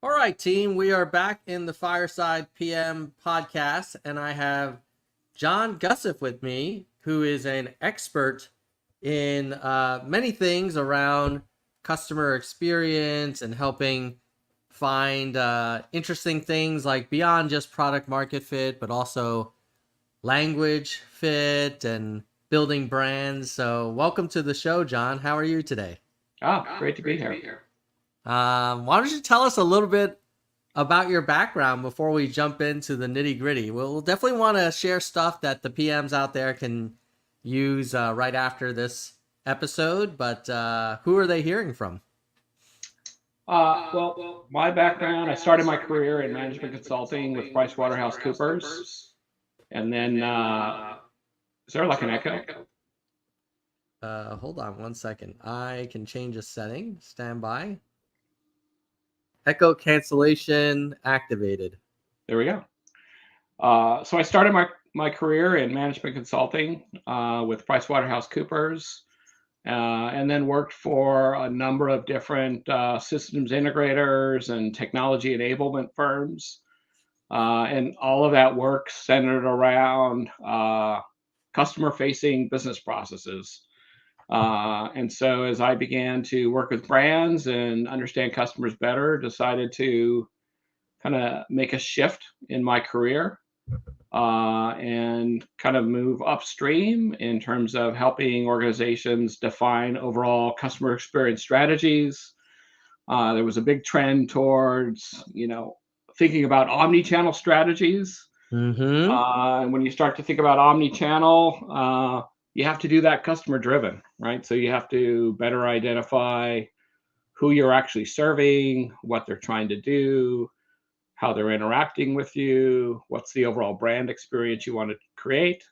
All right, team, we are back in the Fireside PM podcast, and I have John Gussif with me, who is an expert in many things around customer experience and helping find interesting things like beyond just product market fit, but also language fit and building brands. So, welcome to the show, John. How are you today? Great to be here. Why don't you tell us a little bit about your background before we jump into the nitty gritty? We'll definitely want to share stuff that the PMs out there can use right after this episode, but who are they hearing from? My background, I started my career in management consulting with PricewaterhouseCoopers. And then, is there like an echo? Hold on one second. I can change a setting. Stand by. Echo cancellation activated. There we go. So I started my career in management consulting with PricewaterhouseCoopers. And then worked for a number of different systems integrators and technology enablement firms. And all of that work centered around customer-facing business processes. And so as I began to work with brands and understand customers better, decided to kind of make a shift in my career and kind of move upstream in terms of helping organizations define overall customer experience strategies. There was a big trend towards, thinking about omni-channel strategies. And when you start to think about omni-channel, you have to do that customer driven, right? So you have to better identify who you're actually serving, what they're trying to do, how they're interacting with you, what's the overall brand experience you want to create.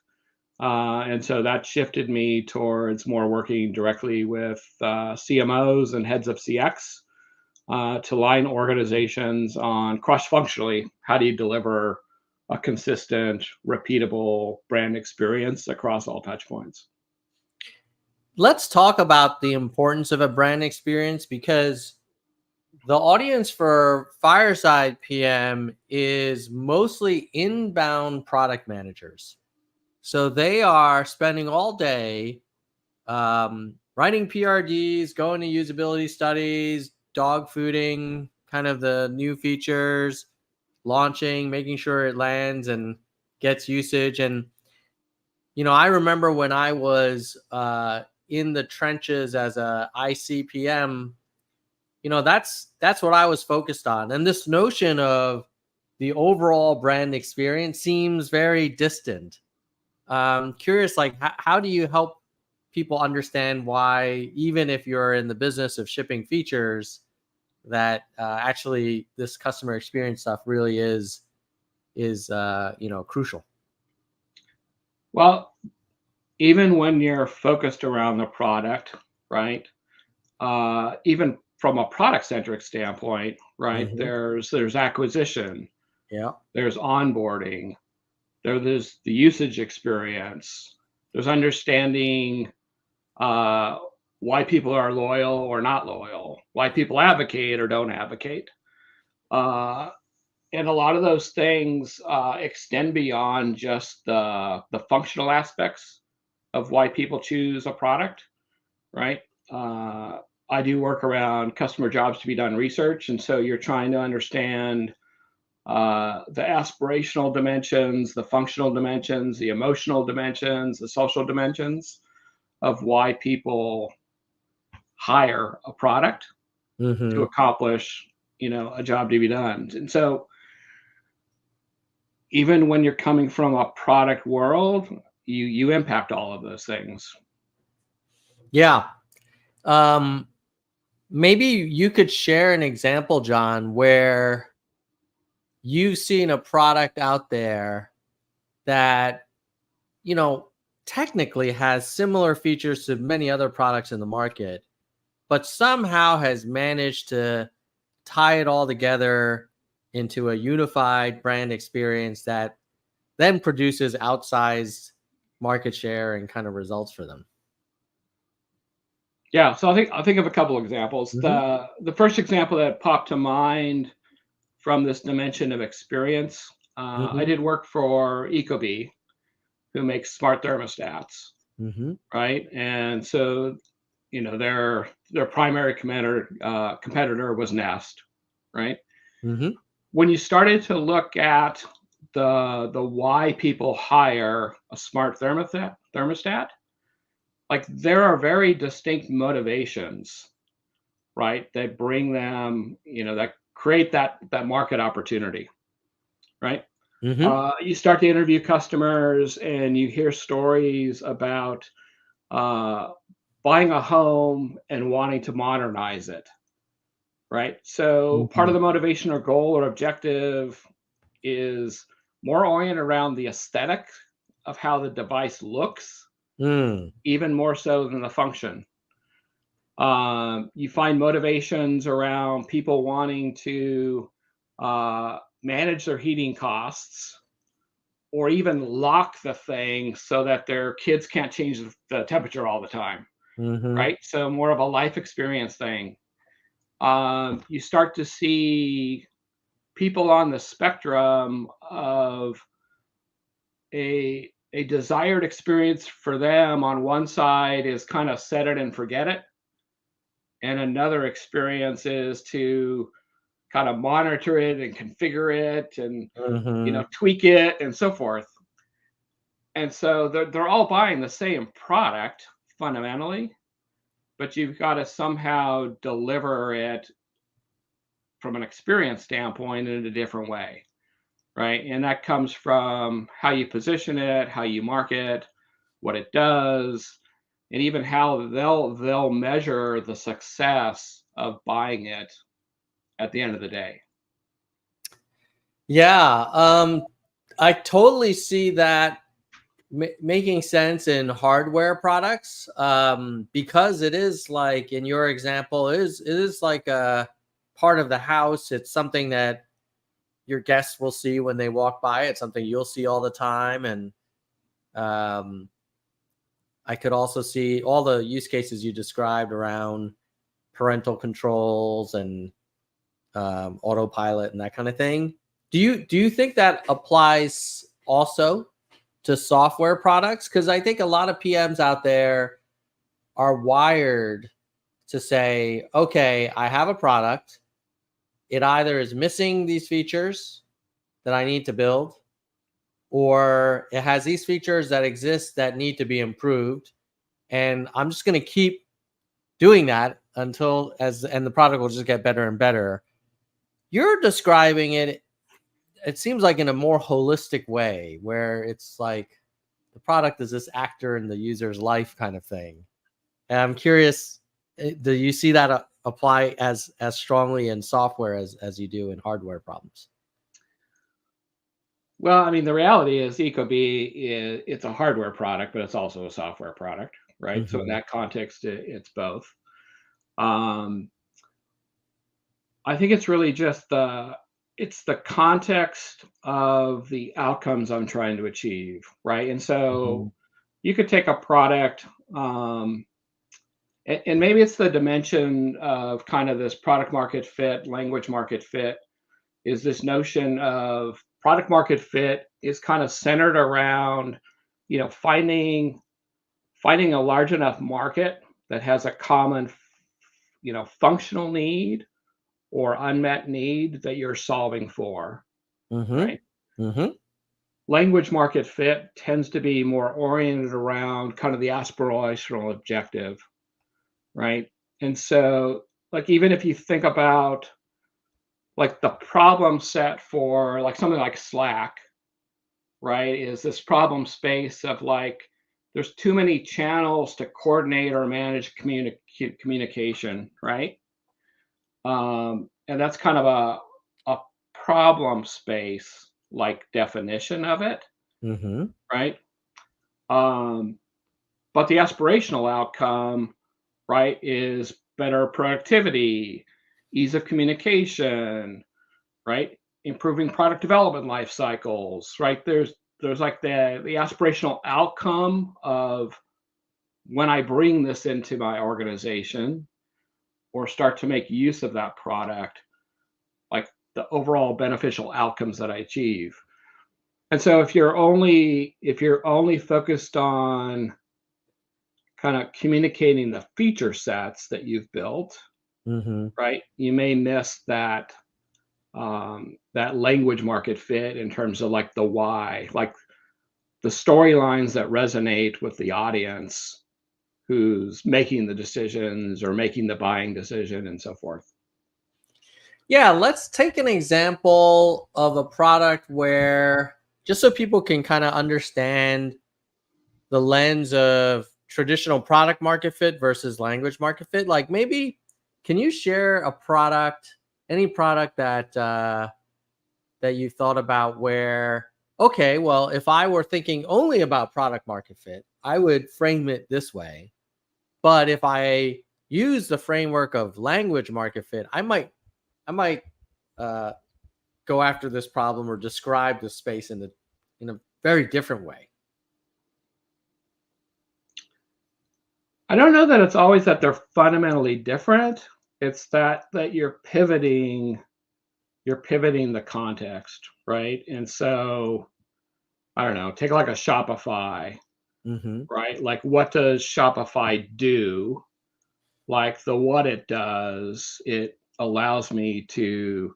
And so that shifted me towards more working directly with CMOs and heads of CX to line organizations on cross-functionally, how do you deliver a consistent, repeatable brand experience across all touch points. Let's talk about the importance of a brand experience, because the audience for Fireside PM is mostly inbound product managers. So they are spending all day writing PRDs, going to usability studies, dog fooding kind of the new features, launching, making sure it lands and gets usage. And, I remember when I was in the trenches as a ICPM, that's what I was focused on. And this notion of the overall brand experience seems very distant. Curious, like, how do you help people understand why, even if you're in the business of shipping features, that actually this customer experience stuff really is crucial? Well, even when you're focused around the product, right? Even from a product-centric standpoint, right? Mm-hmm. There's acquisition, Yeah. there's onboarding, there's the usage experience, there's understanding why people are loyal or not loyal, why people advocate or don't advocate. And a lot of those things extend beyond just the functional aspects of why people choose a product, right? I do work around customer jobs to be done research. And so you're trying to understand the aspirational dimensions, the functional dimensions, the emotional dimensions, the social dimensions of why people hire a product to accomplish, a job to be done. And so even when you're coming from a product world, you impact all of those things. Yeah. Maybe you could share an example, John, where you've seen a product out there that, technically has similar features to many other products in the market, but somehow has managed to tie it all together into a unified brand experience that then produces outsized market share and kind of results for them. Yeah, so I think of a couple examples. Mm-hmm. The first example that popped to mind from this dimension of experience. I did work for Ecobee, who makes smart thermostats, Mm-hmm. right? And so, their primary competitor was Nest, right? Mm-hmm. When you started to look at the why people hire a smart thermostat, like there are very distinct motivations, right? That bring them, that create that market opportunity, right? Mm-hmm. You start to interview customers and you hear stories about uh, buying a home and wanting to modernize it, right? So part Mm-hmm. of the motivation or goal or objective is more oriented around the aesthetic of how the device looks, Mm. even more so than the function. You find motivations around people wanting to manage their heating costs or even lock the thing so that their kids can't change the temperature all the time, Mm-hmm. right? So more of a life experience thing. You start to see people on the spectrum of a desired experience for them on one side is kind of set it and forget it, and another experience is to kind of monitor it and configure it and Mm-hmm. tweak it and so forth. And so they're all buying the same product fundamentally, but you've got to somehow deliver it from an experience standpoint in a different way, right? And that comes from how you position it, how you market, what it does, and even how they'll measure the success of buying it at the end of the day. Yeah. I totally see that making sense in hardware products, because it is like in your example, it is like a part of the house. It's something that your guests will see when they walk by. It's something you'll see all the time. And um, I could also see all the use cases you described around parental controls and autopilot and that kind of thing. Do you think that applies also to software products? Because I think a lot of PMs out there are wired to say, okay, I have a product. It either is missing these features that I need to build, or it has these features that exist that need to be improved. And I'm just going to keep doing that and the product will just get better and better. You're describing it seems like in a more holistic way where it's like the product is this actor in the user's life kind of thing. And I'm curious, do you see that apply as strongly in software as you do in hardware problems? Well, I mean, the reality is Ecobee it's a hardware product, but it's also a software product, right? So in Mm-hmm. that context, it's both. Um, I think it's really just the context of the outcomes I'm trying to achieve, right? And Mm-hmm. so you could take a product, and maybe it's the dimension of kind of this product market fit, language market fit, is this notion of product market fit is kind of centered around, finding a large enough market that has a common, functional need or unmet need that you're solving for, Mm-hmm. right? Mm-hmm. Language market fit tends to be more oriented around kind of the aspirational objective, right? And so, like, even if you think about like the problem set for like something like Slack, right, is this problem space of like there's too many channels to coordinate or manage communication, right? And that's kind of a problem space like definition of it, Mm-hmm. right? Um, but the aspirational outcome, right, is better productivity, ease of communication, right? Improving product development life cycles, right? There's like the aspirational outcome of when I bring this into my organization or start to make use of that product, like the overall beneficial outcomes that I achieve. And so if you're only focused on kind of communicating the feature sets that you've built, Mm-hmm. right, you may miss that that language market fit in terms of like the why, like the storylines that resonate with the audience who's making the decisions or making the buying decision and so forth. Yeah, let's take an example of a product where, just so people can kind of understand the lens of traditional product market fit versus language market fit. Like, maybe can you share a product, any product that that you thought about where, okay, well, if I were thinking only about product market fit, I would frame it this way. But if I use the framework of language market fit, I might uh, go after this problem or describe the space in a very different way. I don't know that it's always that they're fundamentally different. It's that you're pivoting the context, right? And so I don't know, take like a Shopify, Mm-hmm. right? Like what does Shopify do? Like the what it does, it allows me to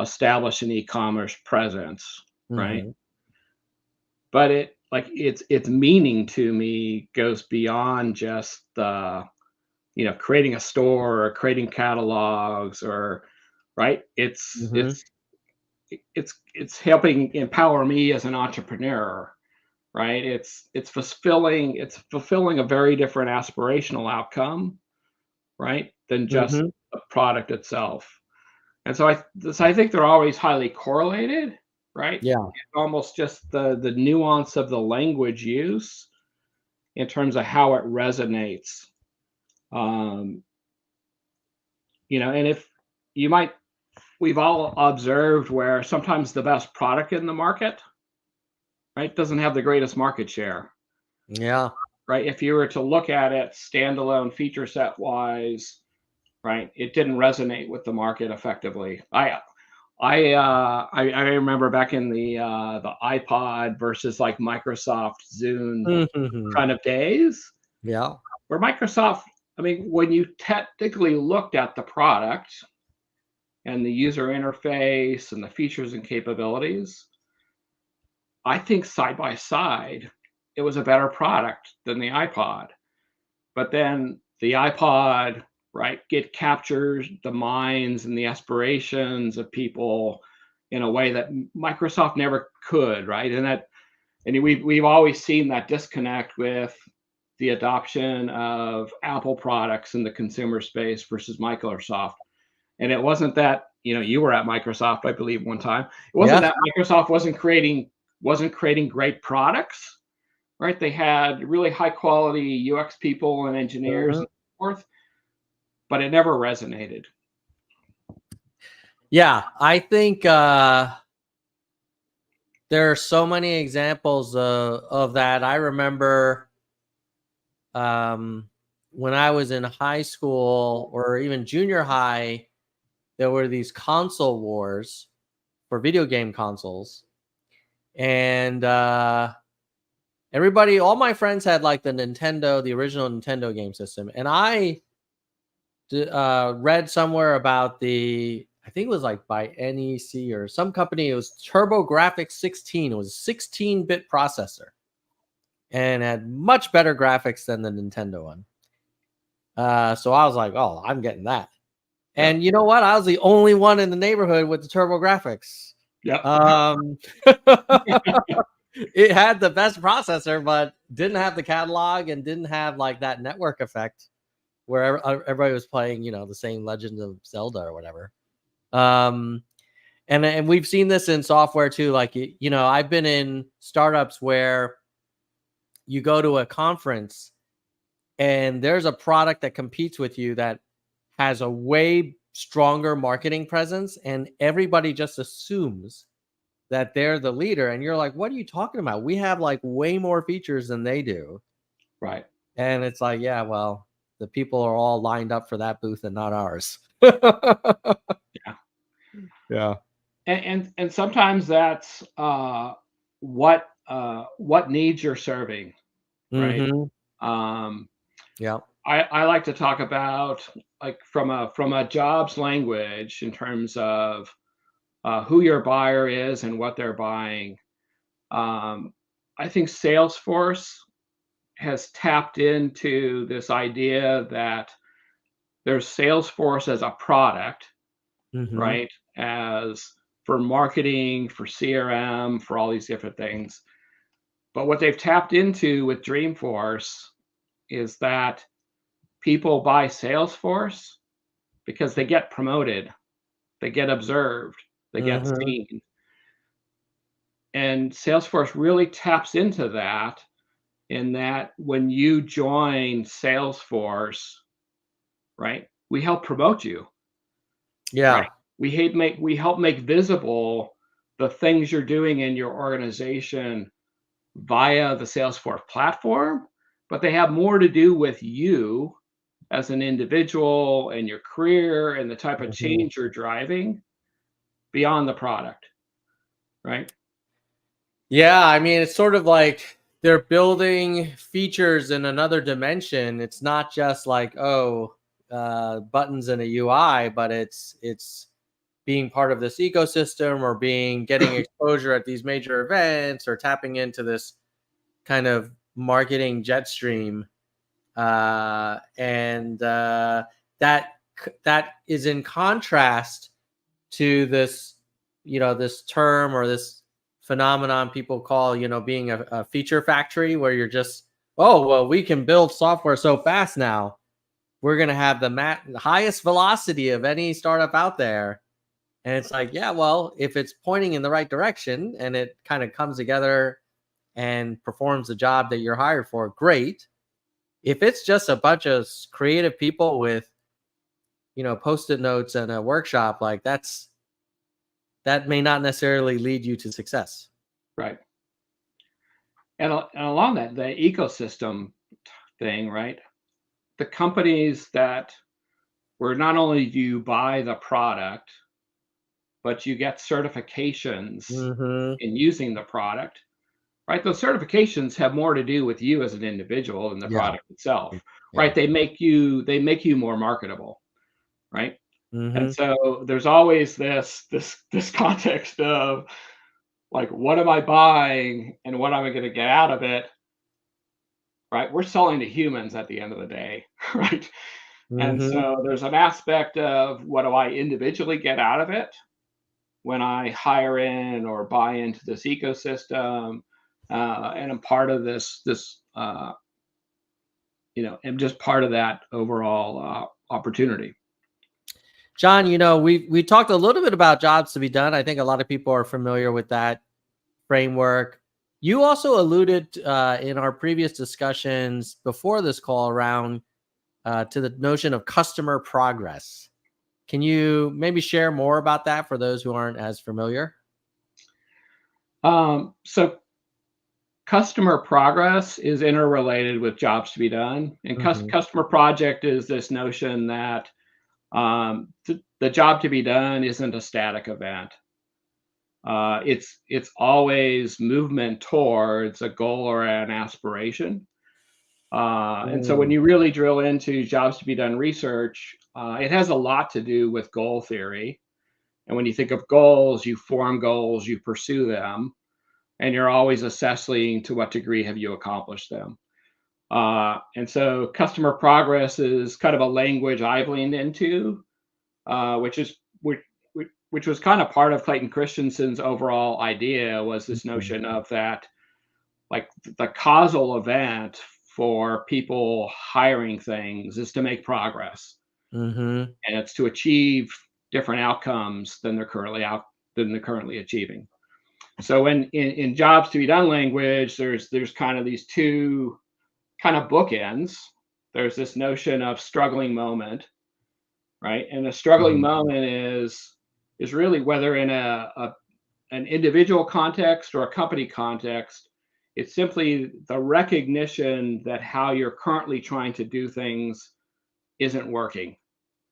establish an e-commerce presence, right? Mm-hmm. But its meaning to me goes beyond just the creating a store or creating catalogs or right. Mm-hmm. It's helping empower me as an entrepreneur, right? It's fulfilling a very different aspirational outcome, right, than just Mm-hmm. the product itself. And so I think they're always highly correlated, right? Yeah. It's almost just the nuance of the language use in terms of how it resonates. Um, and if you might, we've all observed where sometimes the best product in the market, right, doesn't have the greatest market share, Yeah. right? If you were to look at it standalone feature set wise, right, it didn't resonate with the market effectively. I remember back in the iPod versus like Microsoft Zune Mm-hmm. kind of days, Yeah. where Microsoft, I mean, when you technically looked at the product and the user interface and the features and capabilities, I think side by side, it was a better product than the iPod. But then the iPod, right, it captures the minds and the aspirations of people in a way that Microsoft never could, right? And we've always seen that disconnect with the adoption of Apple products in the consumer space versus Microsoft. And it wasn't that, you were at Microsoft, I believe, one time. It wasn't Yeah. that Microsoft wasn't creating great products, right? They had really high quality UX people and engineers Mm-hmm. and so forth, but it never resonated. Yeah. I think there are so many examples of that. I remember when I was in high school or even junior high, there were these console wars for video game consoles. And all my friends had like the original Nintendo game system. And I read somewhere about I think it was like by NEC or some company, it was TurboGrafx 16. It was a 16-bit processor and had much better graphics than the Nintendo one. So I was like, oh, I'm getting that. Yep. And you know what? I was the only one in the neighborhood with the TurboGrafx. Yep. It had the best processor, but didn't have the catalog and didn't have like that network effect where everybody was playing, the same Legend of Zelda or whatever. And we've seen this in software too. Like, I've been in startups where you go to a conference and there's a product that competes with you that has a way stronger marketing presence, and everybody just assumes that they're the leader. And you're like, what are you talking about? We have like way more features than they do. Right. And it's like, yeah, well, the people are all lined up for that booth and not ours. Yeah. Yeah. And sometimes that's what needs you're serving, right? Mm-hmm. Um, Yeah. I like to talk about, like, from a jobs language in terms of who your buyer is and what they're buying. Um, I think Salesforce has tapped into this idea that there's Salesforce as a product, Mm-hmm. right? As for marketing, for CRM, for all these different things. But what they've tapped into with Dreamforce is that people buy Salesforce because they get promoted, they get observed, they get Mm-hmm. seen. And Salesforce really taps into that, in that when you join Salesforce, right, we help promote you, right? Yeah. We help make visible the things you're doing in your organization via the Salesforce platform, but they have more to do with you as an individual and your career and the type of Mm-hmm. change you're driving beyond the product, right? Yeah, I mean, it's sort of like they're building features in another dimension. It's not just like, oh, buttons in a UI, but it's being part of this ecosystem, or being getting exposure at these major events, or tapping into this kind of marketing jet stream, and that that is in contrast to this, this term, or this phenomenon people call, being a feature factory, where you're just, oh well, we can build software so fast now, we're going to have the highest velocity of any startup out there. And it's like, yeah, well, if it's pointing in the right direction and it kind of comes together and performs the job that you're hired for, great. If it's just a bunch of creative people with, post-it notes and a workshop, like that may not necessarily lead you to success. Right. And along that, the ecosystem thing, right? The companies that, where not only do you buy the product, but you get certifications Mm-hmm. in using the product, right? Those certifications have more to do with you as an individual than the Yeah. product itself, Yeah. right? They make you more marketable, right? And Mm-hmm. so there's always this context of, like, what am I buying and what am I going to get out of it, right? We're selling to humans at the end of the day, right? And Mm-hmm. so there's an aspect of, what do I individually get out of it when I hire in or buy into this ecosystem, and I'm part of am just part of that overall opportunity. John, we talked a little bit about jobs to be done. I think a lot of people are familiar with that framework. You also alluded in our previous discussions before this call around to the notion of customer progress. Can you maybe share more about that for those who aren't as familiar? So customer progress is interrelated with jobs to be done, and Hmm. customer project is this notion that the job to be done isn't a static event. It's always movement towards a goal or an aspiration. And so when Mm. you really drill into jobs to be done research, it has a lot to do with goal theory. And when you think of goals, you form goals, you pursue them, and you're always assessing to what degree have you accomplished them. And so customer progress is kind of a language I've leaned into, which was kind of part of Clayton Christensen's overall idea, was this Mhm. notion of that, like, the causal event for people hiring things is to make progress, Mhm. and it's to achieve different outcomes than they're currently achieving. So in jobs to be done language, there's kind of these two kind of bookends. There's this notion of struggling moment, right? And the struggling Mhm. moment is really, whether in an individual context or a company context, it's simply the recognition that how you're currently trying to do things isn't working,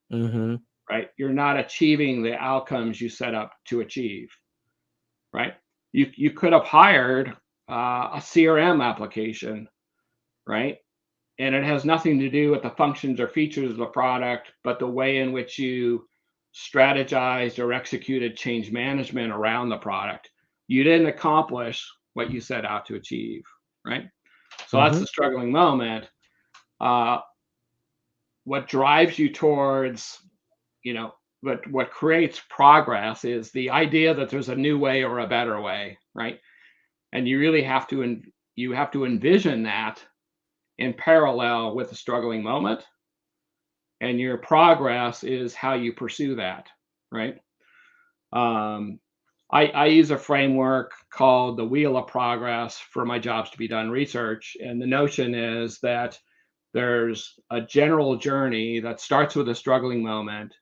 Mhm. right? You're not achieving the outcomes you set up to achieve, right? You could have hired a CRM application, right? And it has nothing to do with the functions or features of the product, but the way in which you strategized or executed change management around the product. You didn't accomplish what you set out to achieve, right? So that's Mm-hmm. the struggling moment. Uh, what drives you towards, what creates progress is the idea that there's a new way or a better way, right? And you really have to you have to envision that in parallel with the struggling moment, and your progress is how you pursue that, right? Um, I use a framework called the Wheel of Progress for my Jobs to Be Done research, and the notion is that there's a general journey that starts with a struggling moment,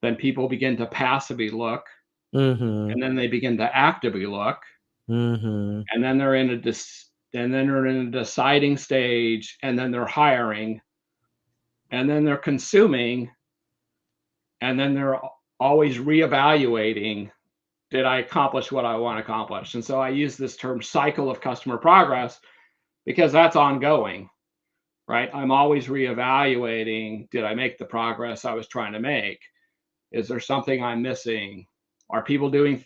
then people begin to passively look, Mm-hmm. and then they begin to actively look, Mm-hmm. and then they're in a deciding stage, and then they're hiring, and then they're consuming, and then they're always reevaluating, did I accomplish what I want to accomplish? And so I use this term cycle of customer progress because that's ongoing, right? I'm always reevaluating, did I make the progress I was trying to make? Is there something I'm missing? Are people doing,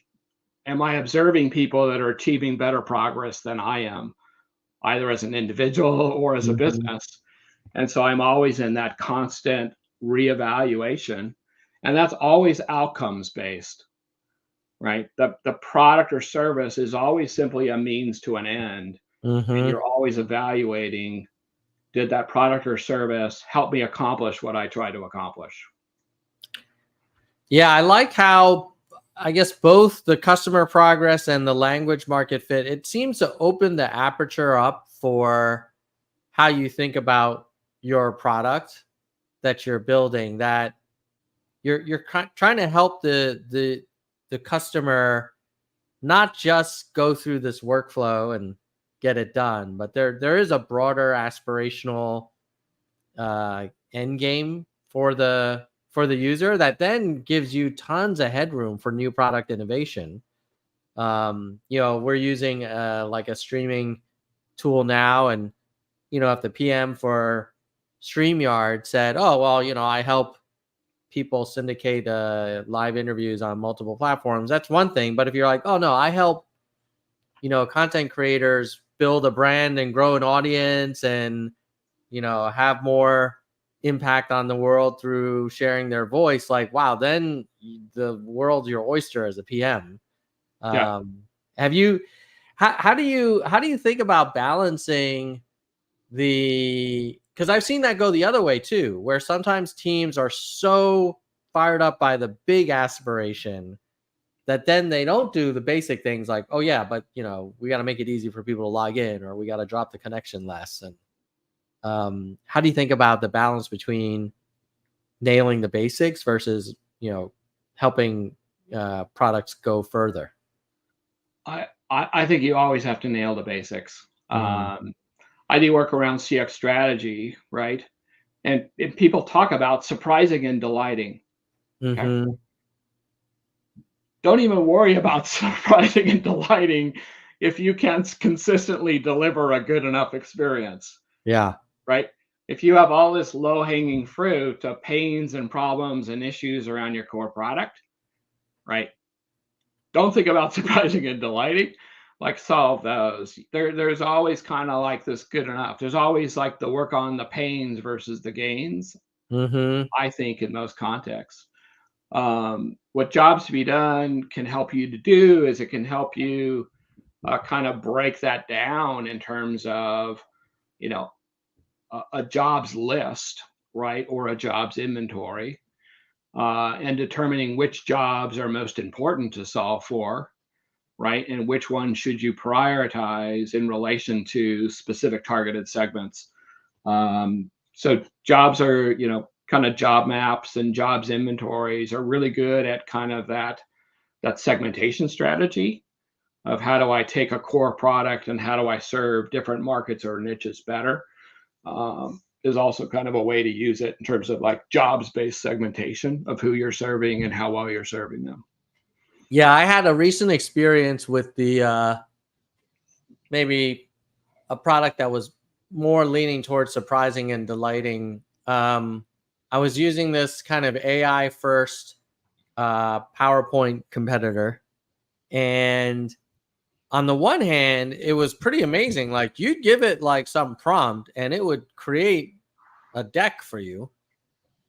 am I observing people that are achieving better progress than I am, either as an individual or as a Mm-hmm. business? And so I'm always in that constant reevaluation. And that's always outcomes based, right? The product or service is always simply a means to an end. And Mm-hmm. you're always evaluating, did that product or service help me accomplish what I tried to accomplish? Yeah, I like how I guess both the customer progress and the language market fit, it seems to open the aperture up for how you think about your product that you're building, that you're trying to help the customer not just go through this workflow and get it done, but there is a broader aspirational end game for the user that then gives you tons of headroom for new product innovation. We're using like a streaming tool now, and if the PM for StreamYard said, "Oh well, I help people syndicate live interviews on multiple platforms," that's one thing. But if you're like, "Oh no, I help content creators build a brand and grow an audience and have more impact on the world through sharing their voice," like, wow, then the world's your oyster as a PM. Yeah. Have you how do you think about balancing the, because I've seen that go the other way too, where sometimes teams are so fired up by the big aspiration that then they don't do the basic things like, oh yeah, but we got to make it easy for people to log in, or we got to drop the connection less. And how do you think about the balance between nailing the basics versus helping products go further? I think you always have to nail the basics. Mm-hmm. I do work around CX strategy, right? And people talk about surprising and delighting. Okay. Mm-hmm. Don't even worry about surprising and delighting if you can't consistently deliver a good enough experience, Yeah. right? If you have all this low hanging fruit of pains and problems and issues around your core product, right? Don't think about surprising and delighting. Like, solve those. There's always kind of like this good enough. There's always like the work on the pains versus the gains, Mm-hmm. I think, in most contexts. What Jobs to Be Done can help you to do is it can help you kind of break that down in terms of, you know, a jobs list, right, or a jobs inventory, and determining which jobs are most important to solve for, right, and which one should you prioritize in relation to specific targeted segments. So jobs are, kind of job maps and jobs inventories are really good at kind of that segmentation strategy of how do I take a core product and how do I serve different markets or niches better. is also kind of a way to use it in terms of like jobs-based segmentation of who you're serving and how well you're serving them. Yeah, I had a recent experience with the maybe a product that was more leaning towards surprising and delighting. I was using this kind of AI first PowerPoint competitor, and on the one hand, it was pretty amazing. Like you'd give it like some prompt, and it would create a deck for you,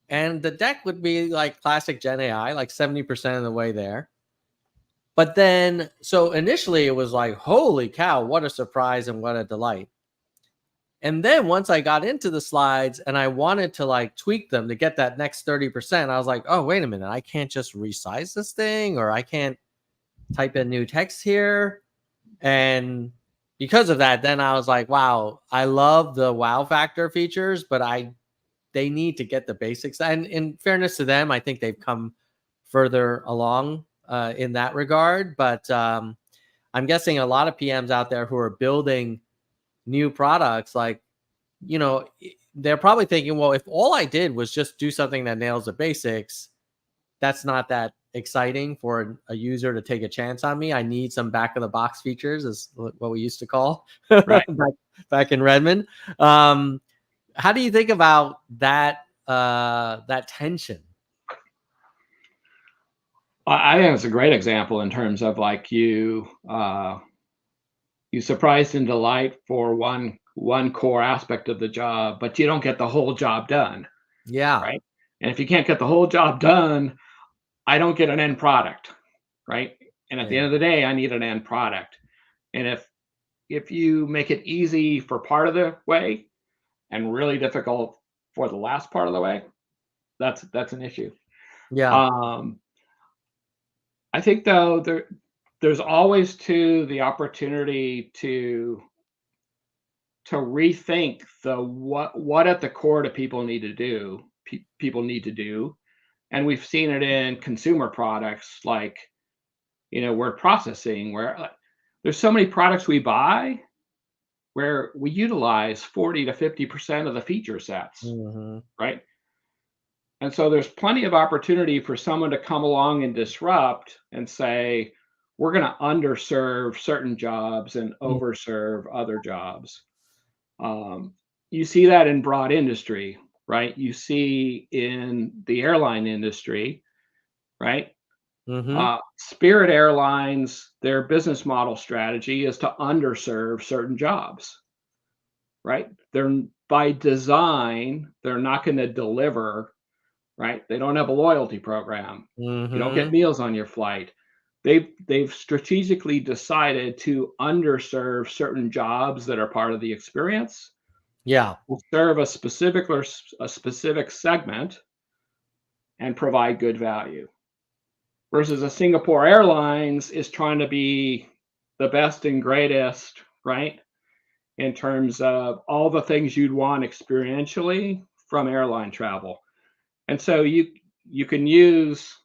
and the deck would be like classic Gen AI, like 70% of the way there. But then, so initially it was like, holy cow, what a surprise and what a delight. And then once I got into the slides and I wanted to like tweak them to get that next 30%, I was like, oh, wait a minute, I can't just resize this thing, or I can't type in new text here. And because of that, then I was like, wow, I love the wow factor features, but they need to get the basics. And in fairness to them, I think they've come further along in that regard. But I'm guessing a lot of PMs out there who are building new products, like, you know, they're probably thinking, well, if all I did was just do something that nails the basics, that's not that exciting for a user to take a chance on me. I need some back of the box features, is what we used to call Right. back in Redmond. How do you think about that that tension? I think it's a great example in terms of like you surprise and delight for one core aspect of the job, but you don't get the whole job done, Yeah. right? And if you can't get the whole job done, I don't get an end product, right? And at the end of the day, I need an end product. And if you make it easy for part of the way and really difficult for the last part of the way, that's an issue. Yeah. I think though there's always the opportunity to rethink what at the core do people need to do. People need to do, and we've seen it in consumer products like, word processing, where there's so many products we buy where we utilize 40 to 50% of the feature sets, right? And so there's plenty of opportunity for someone to come along and disrupt and say, we're going to underserve certain jobs and overserve other jobs. You see that in broad industry, right? You see in the airline industry, right? Spirit Airlines, their business model strategy is to underserve certain jobs, right? They're by design, they're not going to deliver, right? They don't have a loyalty program. You don't get meals on your flight. They've strategically decided to underserve certain jobs that are part of the experience. Yeah. Will serve a specific segment and provide good value. Versus a Singapore Airlines is trying to be the best and greatest, right? In terms of all the things you'd want experientially from airline travel. And so you can use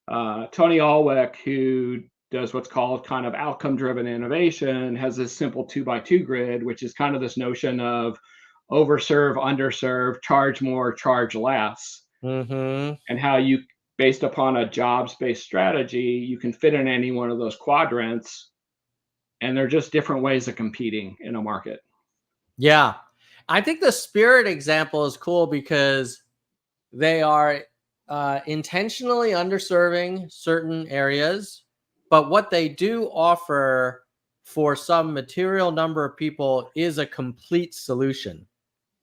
Tony Alwick, who does what's called kind of outcome-driven innovation, has this simple 2x2 grid, which is kind of this notion of overserve, underserve, charge more, charge less, and how you, based upon a jobs-based strategy, you can fit in any one of those quadrants, and they're just different ways of competing in a market. Yeah. I think the Spirit example is cool because they are intentionally underserving certain areas, but what they do offer for some material number of people is a complete solution.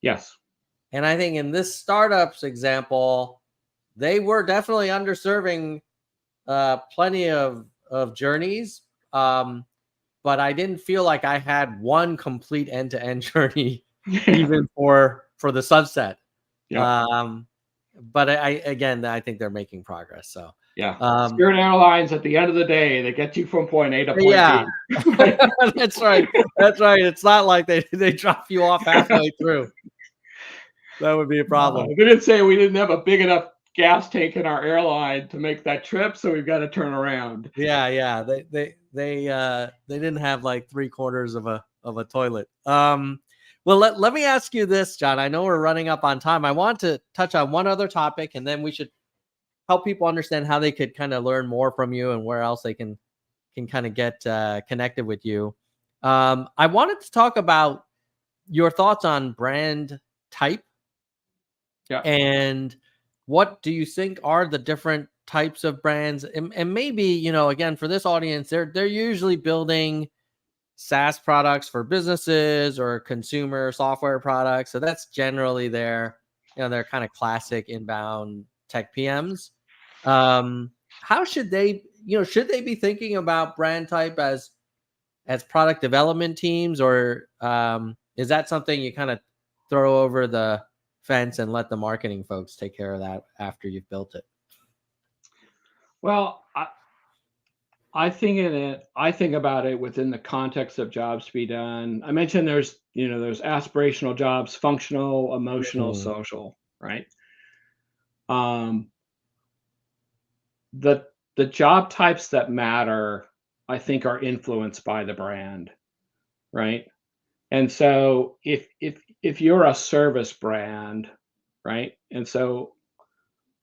Yes. And I think in this startups example, they were definitely underserving plenty of journeys, but I didn't feel like I had one complete end-to-end journey, even for the subset. Yeah. But I think they're making progress. So yeah, Spirit Airlines, at the end of the day, they get you from point A to point B. That's right. That's right. It's not like they drop you off halfway through. That would be a problem. They didn't say we didn't have a big enough gas tank in our airline to make that trip, so we've got to turn around. Yeah. They didn't have like 3/4 of a toilet. Well, let me ask you this, John. I know we're running up on time. I want to touch on one other topic, and then we should help people understand how they could kind of learn more from you and where else they can kind of get connected with you. I wanted to talk about your thoughts on brand type Yeah. and what do you think are the different types of brands, and maybe, again, for this audience, they're usually building SaaS products for businesses or consumer software products. So that's generally their kind of classic inbound tech PMs. How should they be thinking about brand type as product development teams, or is that something you kind of throw over the fence and let the marketing folks take care of that after you've built it? Well, I think about it within the context of jobs to be done. I mentioned there's aspirational jobs, functional, emotional, Mhm. social, right? Um, the the job types that matter, I think, are influenced by the brand, right? And so if you're a service brand, right? And so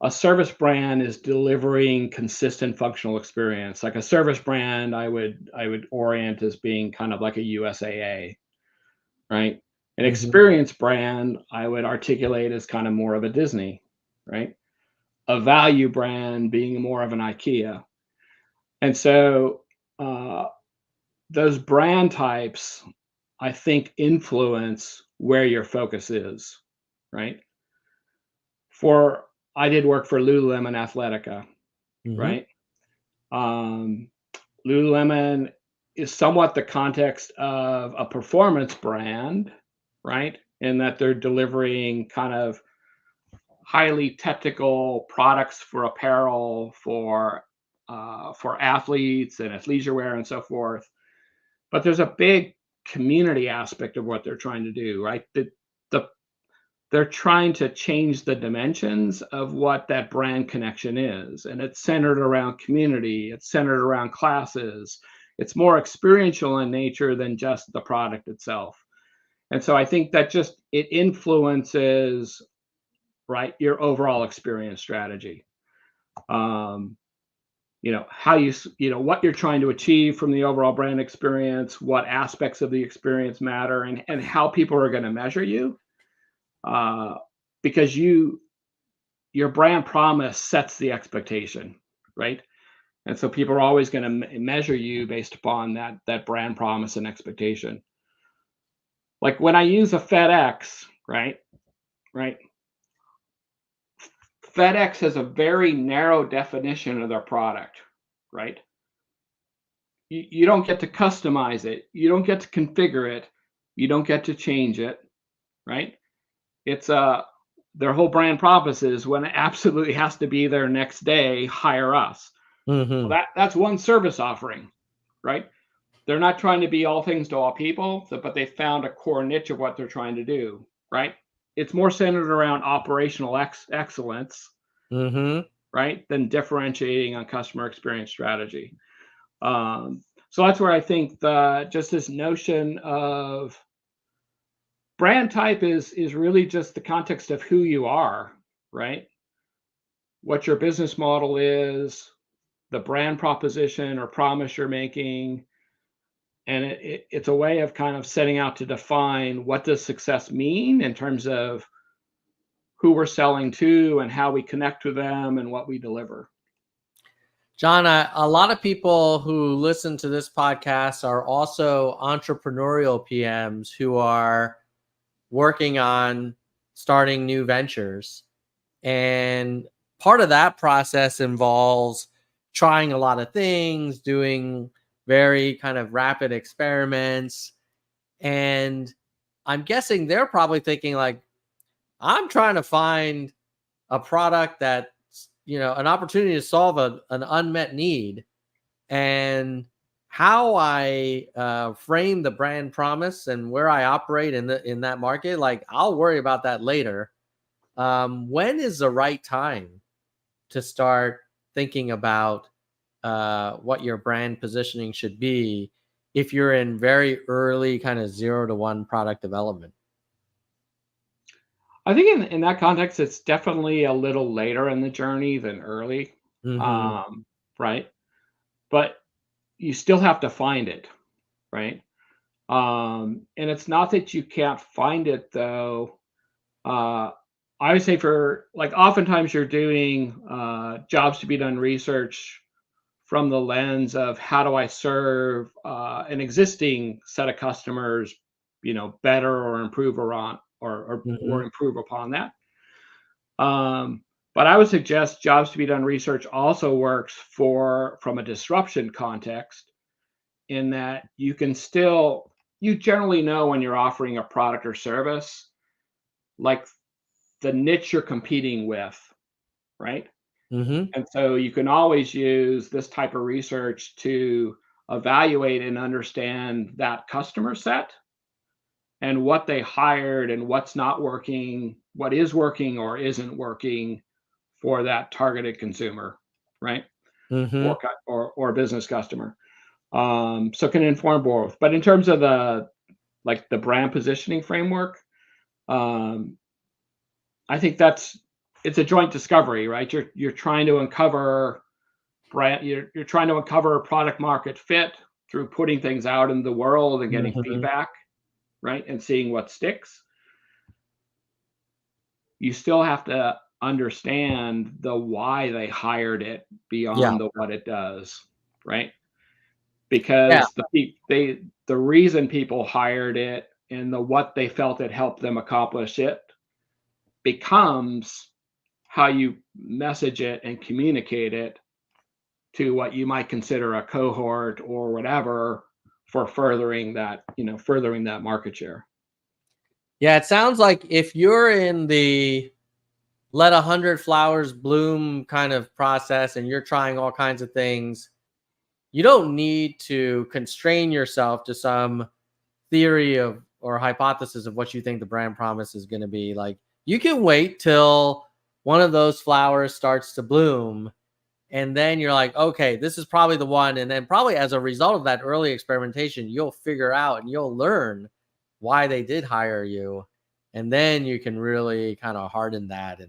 a service brand is delivering consistent functional experience. Like a service brand, I would orient as being kind of like a USAA, right? An Mhm. experience brand, I would articulate as kind of more of a Disney, right? A value brand being more of an IKEA. And so uh, those brand types, I think, influence where your focus is, right? For I did work for Lululemon Athletica, Mhm. right? Um, Lululemon is somewhat the context of a performance brand, right? In that they're delivering kind of highly technical products for apparel, for athletes and athleisure wear and so forth. But there's a big community aspect of what they're trying to do, right? The they're trying to change the dimensions of what that brand connection is, and it's centered around community, it's centered around classes, it's more experiential in nature than just the product itself. And so I think that just it influences, right, your overall experience strategy. um, how what you're trying to achieve from the overall brand experience, what aspects of the experience matter, and how people are going to measure you, uh, because your brand promise sets the expectation, right? And so people are always going to measure you based upon that brand promise and expectation. Like when I use a FedEx, right, FedEx has a very narrow definition of their product, right? You don't get to customize it, you don't get to configure it, you don't get to change it, right? It's their whole brand promise is when it absolutely has to be there next day, hire us. Well, Mhm. that's one service offering, right? They're not trying to be all things to all people, but they found a core niche of what they're trying to do, right? It's more centered around operational excellence, Mhm. right, than differentiating on customer experience strategy. So that's where I think just this notion of brand type is really just the context of who you are, right? What your business model is, the brand proposition or promise you're making, and it's a way of kind of setting out to define what does success mean in terms of who we're selling to and how we connect with them and what we deliver. John, a lot of people who listen to this podcast are also entrepreneurial PMs who are working on starting new ventures. And part of that process involves trying a lot of things, doing very kind of rapid experiments. And I'm guessing they're probably thinking, like, I'm trying to find a product that, an opportunity to solve an unmet need, and how I frame the brand promise and where I operate in that market. Like, I'll worry about that later. When is the right time to start thinking about what your brand positioning should be if you're in very early kind of 0 to 1 product development? I think in that context, it's definitely a little later in the journey than early, Mm-hmm. um, right? But you still have to find it, right? And it's not that you can't find it though. Uh, I would say for like oftentimes you're doing jobs to be done research from the lens of how do I serve an existing set of customers, better or improve or Mm-hmm. improve upon that. Um, but I would suggest jobs to be done research also works from a disruption context in that you generally know when you're offering a product or service, like the niche you're competing with, right? Mm-hmm. And so you can always use this type of research to evaluate and understand that customer set and what they hired and what's not working, what is working or isn't working for that targeted consumer, right? Mm-hmm. Or business customer. So it can inform both. But in terms of the brand positioning framework, um, I think it's a joint discovery, right? You're trying to uncover you're trying to uncover product market fit through putting things out in the world and getting Mm-hmm. feedback, right? And seeing what sticks. You still have to understand the why they hired it Yeah. beyond the what it does, right? Yeah. Because the reason people hired it and the what they felt it helped them accomplish it becomes how you message it and communicate it to what you might consider a cohort or whatever for furthering that market share. Yeah. It sounds like if you're in the let 100 flowers bloom kind of process and you're trying all kinds of things, you don't need to constrain yourself to some theory of or hypothesis of what you think the brand promise is going to be. Like, you can wait till one of those flowers starts to bloom, and then you're like, okay, this is probably the one. And then probably as a result of that early experimentation, you'll figure out and you'll learn why they did hire you, and then you can really kind of harden that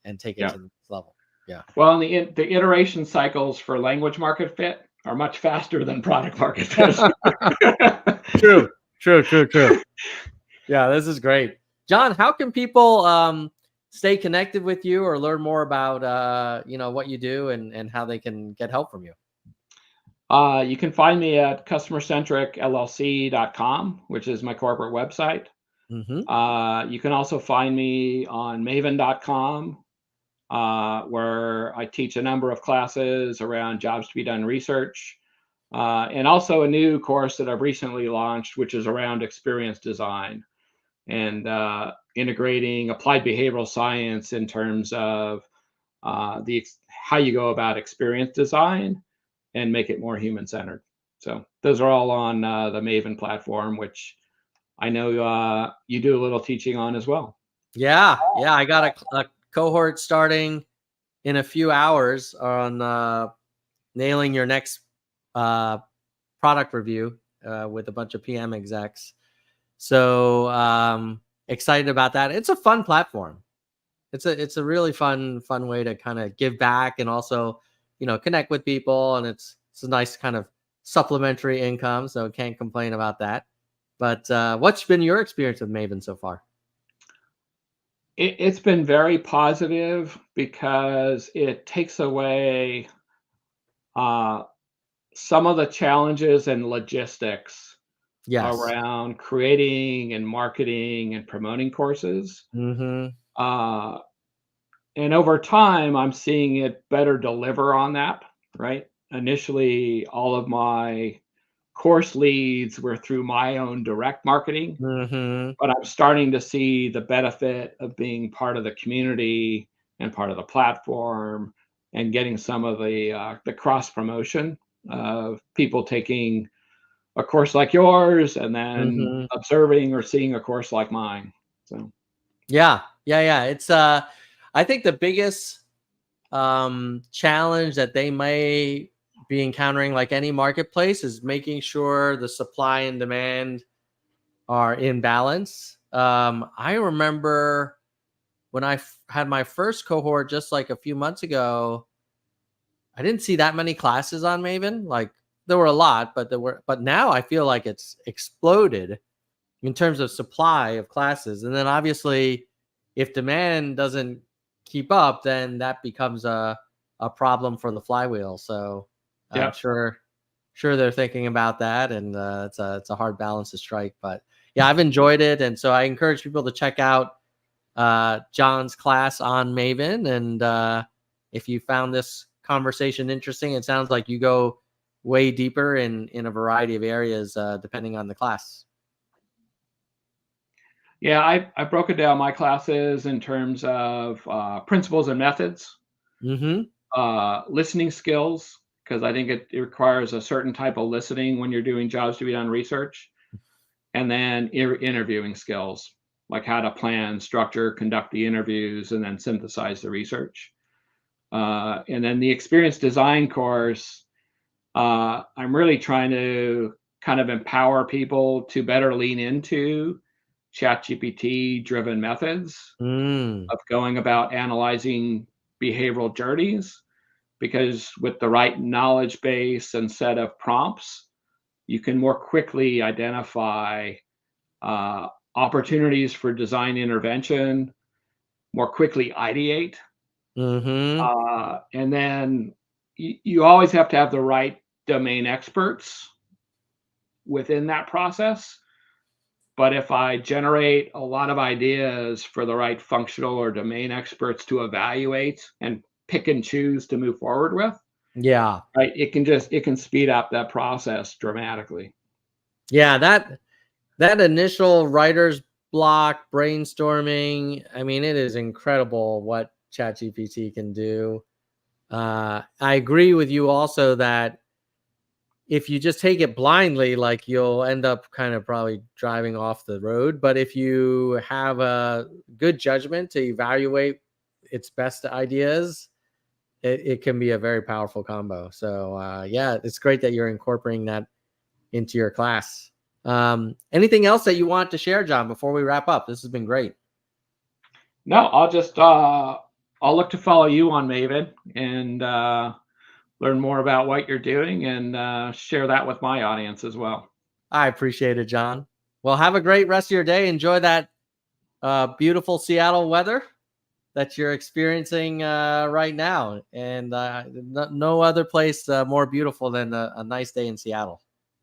and take it Yeah. to the next level. Yeah. Well, and the iteration cycles for language market fit are much faster than product market fit. True. True. True. True. Yeah, this is great. John, how can people stay connected with you or learn more about what you do and how they can get help from you? You can find me at customercentricllc.com, which is my corporate website. Mm-hmm. You can also find me on maven.com, where I teach a number of classes around jobs to be done research, and also a new course that I've recently launched, which is around experience design and integrating applied behavioral science in terms of how you go about experience design and make it more human centered. So those are all on the Maven platform, which I know you do a little teaching on as well. Yeah, yeah. I got a cohort starting in a few hours on nailing your next uh, product review with a bunch of PM execs. So excited about that. It's a fun platform. It's a really fun way to kind of give back and also connect with people, and it's a nice kind of supplementary income, so can't complain about that. But what's been your experience with Maven so far? It's been very positive because it takes away uh, some of the challenges and logistics Yes. around creating and marketing and promoting courses. Mm-hmm. Uh, and over time, I'm seeing it better deliver on that, right? Initially, all of my course leads were through my own direct marketing, Mm-hmm. but I'm starting to see the benefit of being part of the community and part of the platform and getting some of the cross promotion of people taking a course like yours and then Mm-hmm. observing or seeing a course like mine. So Yeah. It's I think the biggest challenge that they may be encountering, like any marketplace, is making sure the supply and demand are in balance. I remember when I had my first cohort just like a few months ago, I didn't see that many classes on Maven. Like there were a lot, but now I feel like it's exploded in terms of supply of classes. And then obviously if demand doesn't keep up, then that becomes a problem for the flywheel. So I'm Yeah. sure they're thinking about that, and it's a hard balance to strike. But yeah, I've enjoyed it, and so I encourage people to check out John's class on Maven. And if you found this conversation interesting, it sounds like you go way deeper in a variety of areas depending on the class. Yeah, I broke it down my classes in terms of principles and methods, Mm-hmm. listening skills, because I think it requires a certain type of listening when you're doing jobs to be done research, and then interviewing skills, like how to plan, structure, conduct the interviews, and then synthesize the research. And then the experience design course, I'm really trying to kind of empower people to better lean into ChatGPT driven methods Mm. of going about analyzing behavioral journeys, because with the right knowledge base and set of prompts, you can more quickly identify uh, opportunities for design intervention, more quickly ideate, Mm-hmm. and then you always have to have the right domain experts within that process. But if I generate a lot of ideas for the right functional or domain experts to evaluate and pick and choose to move forward with, Yeah. right, it can speed up that process dramatically. Yeah, that initial writer's block brainstorming, I mean, it is incredible what ChatGPT can do. I agree with you also that if you just take it blindly, like you'll end up kind of probably driving off the road. But if you have a good judgment to evaluate its best ideas, it can be a very powerful combo. So yeah, it's great that you're incorporating that into your class. Anything else that you want to share, John, before we wrap up? This has been great. No, I'll look to follow you on Maven and learn more about what you're doing and share that with my audience as well. I appreciate it, John. Well, have a great rest of your day. Enjoy that beautiful Seattle weather that you're experiencing right now. And no other place more beautiful than a nice day in Seattle.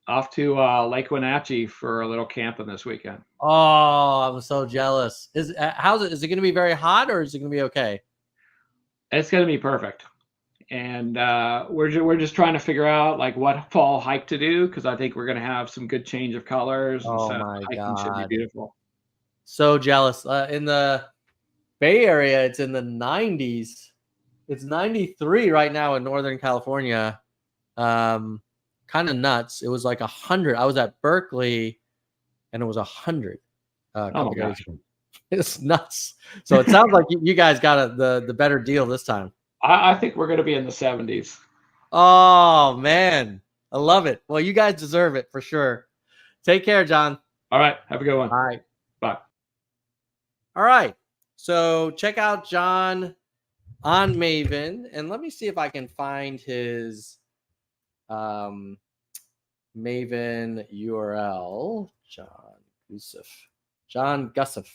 Off to Lake Wenatchee for a little camping this weekend. Oh, I'm so jealous. How's it? Is it going to be very hot, or is it going to be okay? It's going to be perfect. And we're just trying to figure out like what fall hike to do, because I think we're going to have some good change of colors, and Oh so my hiking should be God. beautiful. So jealous. In the Bay Area, it's in the 90s. It's 93 right now in Northern California. Kind of nuts. It was like 100. I was at Berkeley and it was 100 a Oh couple my days gosh. ago. It's nuts. So it sounds like you guys got the better deal this time. I think we're going to be in the 70s. Oh man, I love it. Well, you guys deserve it for sure. Take care, John. All right. Have a good one. All right. Bye. All right. So check out John on Maven, and let me see if I can find his Maven URL. John Gussif.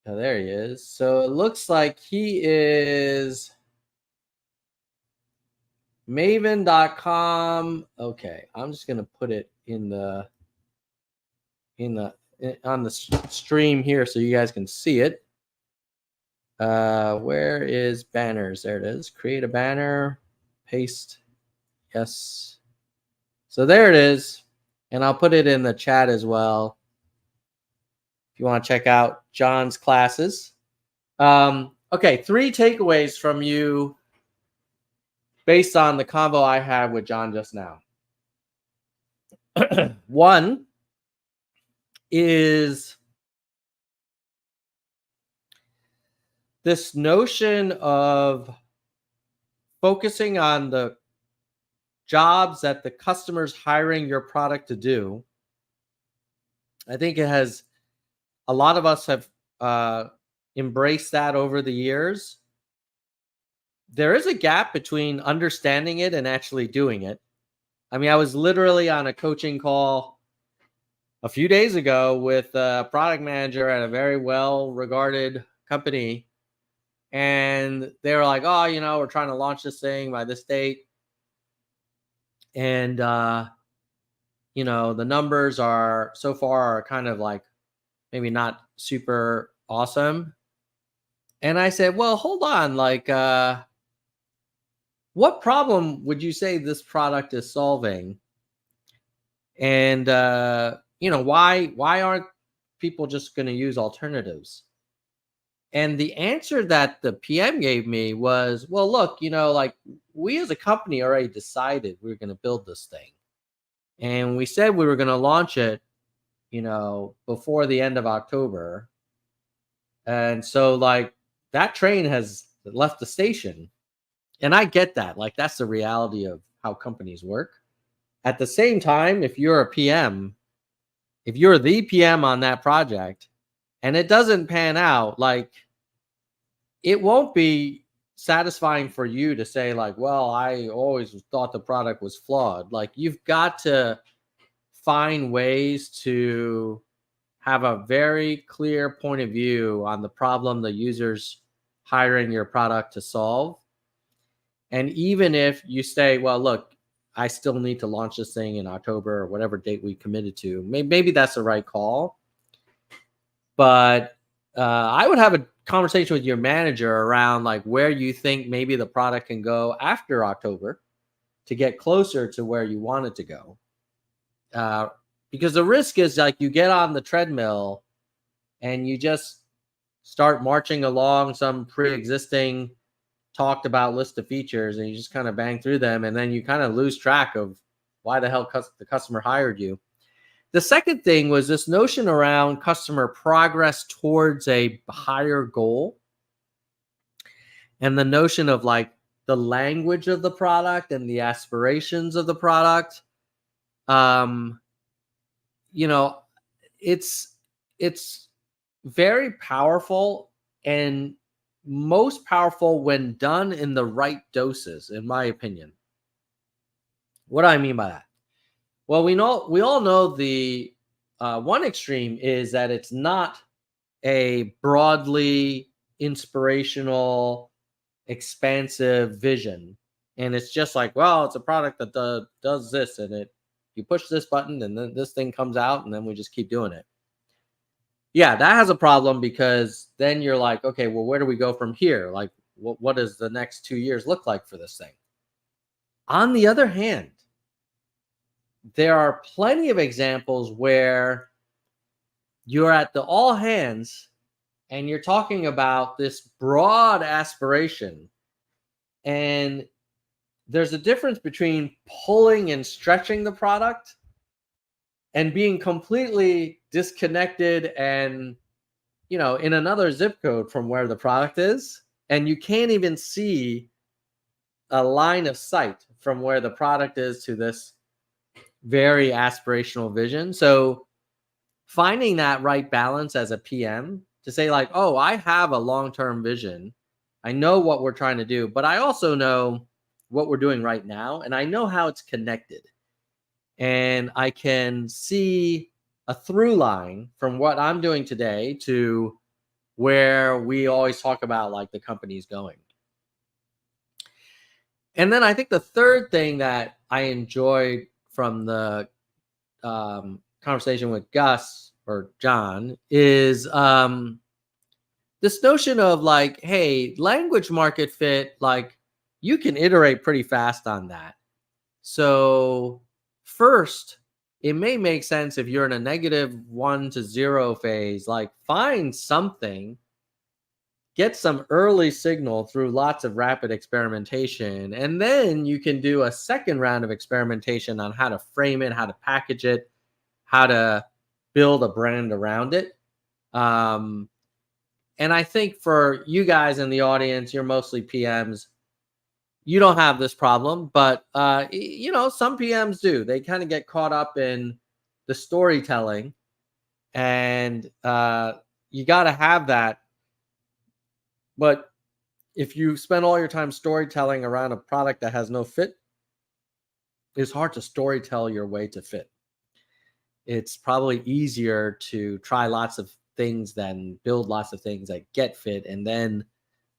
Oh, there he is. So it looks like he is maven.com. Okay, I'm just gonna put it on the stream here so you guys can see it. Where is banners? There it is. Create a banner, paste. Yes. So there it is. And I'll put it in the chat as well if you want to check out John's classes. Okay, 3 takeaways from you based on the convo I had with John just now. One is this notion of focusing on the jobs that the customer's hiring your product to do. I think it has, a lot of us have embraced that over the years, there is a gap between understanding it and actually doing it. I mean, I was literally on a coaching call a few days ago with a product manager at a very well regarded company. And they were like, oh, we're trying to launch this thing by this date. And, the numbers are so far are kind of like maybe not super awesome. And I said, well, hold on. Like, what problem would you say this product is solving? And, why aren't people just going to use alternatives? And the answer that the PM gave me was, well, look, like we as a company already decided we were going to build this thing. And we said we were going to launch it, before the end of October. And so, like, that train has left the station. And I get that. Like, that's the reality of how companies work. At the same time, if you're a PM, if you're the PM on that project and it doesn't pan out, like, it won't be satisfying for you to say, like, well, I always thought the product was flawed. Like, you've got to find ways to have a very clear point of view on the problem the user's hiring your product to solve. And even if you say, well, look, I still need to launch this thing in October or whatever date we committed to, maybe that's the right call. But I would have a conversation with your manager around like where you think maybe the product can go after October to get closer to where you want it to go. Because the risk is like you get on the treadmill and you just start marching along some pre-existing talked about list of features and you just kind of bang through them, and then you kind of lose track of why the hell the customer hired you. The second thing was this notion around customer progress towards a higher goal, and the notion of like the language of the product and the aspirations of the product. It's very powerful, and most powerful when done in the right doses, in my opinion. What do I mean by that? Well, we all know the one extreme is that it's not a broadly inspirational, expansive vision, and it's just like, well, it's a product that does this, and you push this button, and then this thing comes out, and then we just keep doing it. Yeah, that has a problem, because then you're like, okay, well, where do we go from here? Like, what does the next 2 years look like for this thing? On the other hand, there are plenty of examples where you're at the all hands and you're talking about this broad aspiration, and there's a difference between pulling and stretching the product and being completely disconnected and, in another zip code from where the product is. And you can't even see a line of sight from where the product is to this very aspirational vision. So finding that right balance as a PM to say like, oh, I have a long-term vision. I know what we're trying to do, but I also know what we're doing right now. And I know how it's connected. And I can see a through line from what I'm doing today to where we always talk about like the company's going. And then I think the third thing that I enjoyed from the conversation with Gus or John is this notion of like, hey, language market fit, like you can iterate pretty fast on that. So first, it may make sense if you're in a -1 to 0 phase, like find something, get some early signal through lots of rapid experimentation, and then you can do a second round of experimentation on how to frame it, how to package it, how to build a brand around it. And I think for you guys in the audience, you're mostly PMs. You don't have this problem, but some PMs do. They kind of get caught up in the storytelling, and you got to have that. But if you spend all your time storytelling around a product that has no fit, it's hard to storytell your way to fit. It's probably easier to try lots of things than build lots of things that get fit and then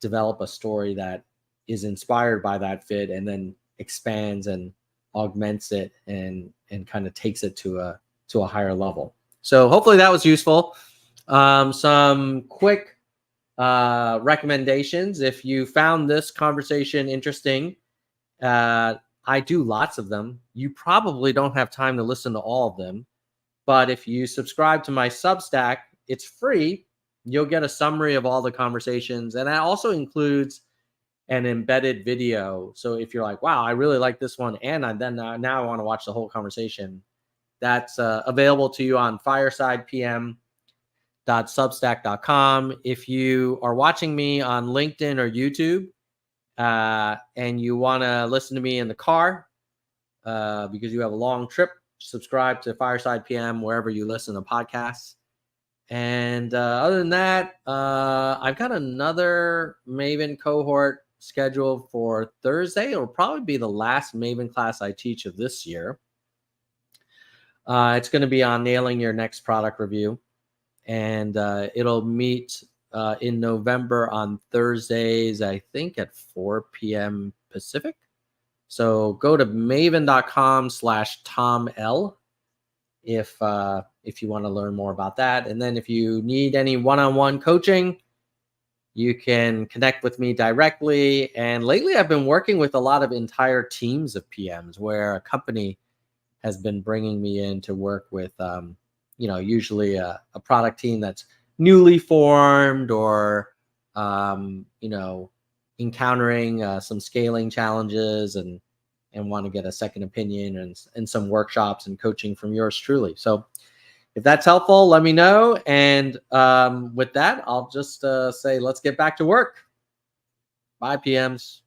develop a story that is inspired by that fit and then expands and augments it and kind of takes it to a higher level. So hopefully that was useful. Some quick recommendations. If you found this conversation interesting, I do lots of them. You probably don't have time to listen to all of them, but if you subscribe to my Substack, it's free. You'll get a summary of all the conversations, and that also includes an embedded video. So if you're like, wow, I really like this one, and now I want to watch the whole conversation, that's available to you on firesidepm.substack.com. If you are watching me on LinkedIn or YouTube and you want to listen to me in the car because you have a long trip, subscribe to Fireside PM wherever you listen to podcasts. And other than that, I've got another Maven cohort scheduled for Thursday. It'll probably be the last Maven class I teach of this year. It's going to be on nailing your next product review. And it'll meet in November on Thursdays, I think at 4 p.m. Pacific. So go to maven.com/Tom L. if you want to learn more about that. And then if you need any one-on-one coaching, you can connect with me directly. And lately I've been working with a lot of entire teams of PMs where a company has been bringing me in to work with, usually a product team that's newly formed or, encountering some scaling challenges and want to get a second opinion and some workshops and coaching from yours truly. So if that's helpful, let me know. And with that, I'll just say, let's get back to work. Bye, PMs.